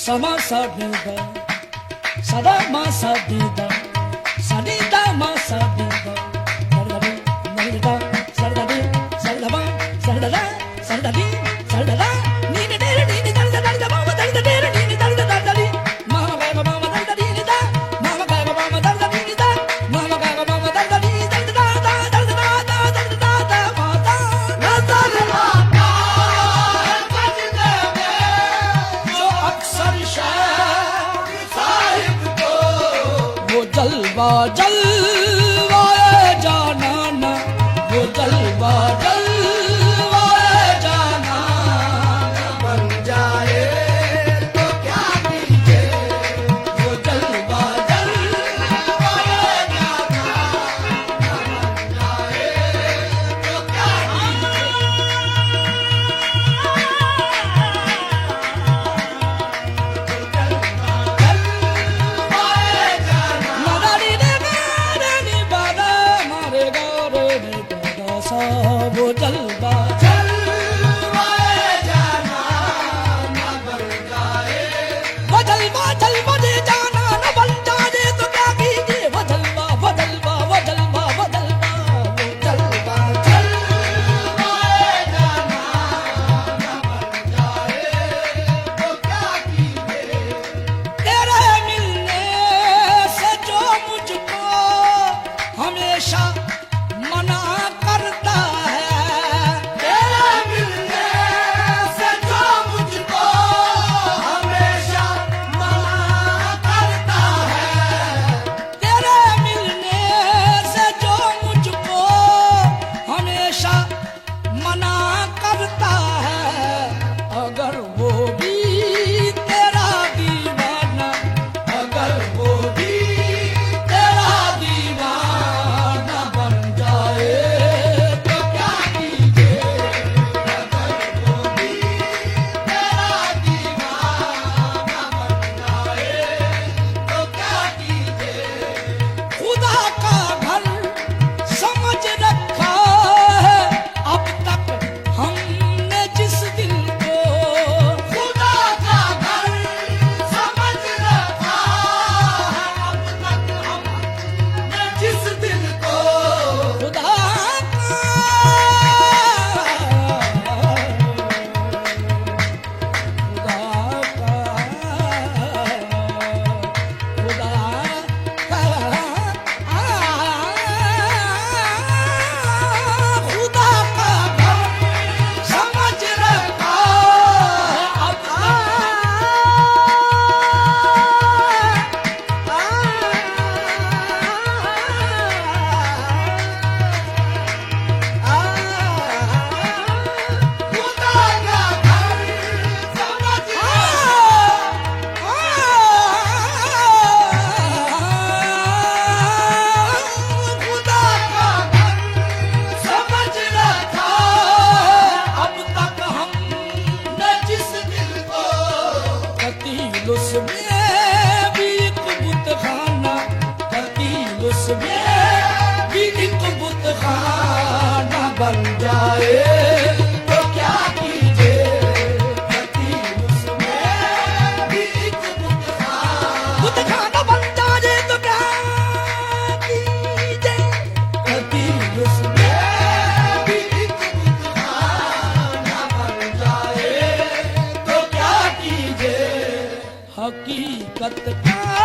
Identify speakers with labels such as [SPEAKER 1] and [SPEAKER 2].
[SPEAKER 1] sama sa di da sada ma sa di da sadi da ma sa di da sadi da sadi da sadi da sadi da sadi da sadi da ni ne de ni ni da da da ma da da de ni ni da da da ni ma ma ga ma da da ni da ma ma ga ma da da ni da ma ma ga ma da da ni da da da da da da da da ma da na da ma जलवा जलवाए जाना ना वो जलवा जलवाए जाना ना बन जाए तो क्या कीजिए वो जलवा जलवाए जाना ना बन जाए तो क्या वो जलवा जलवाए जाना न बन जाए वो जलवा जलवा दे जाना न बन जाए तो क्या कीजिए वो जलवा वो जलवा वो जलवा वो जलवा वो जलवा जलवाए हकीकत का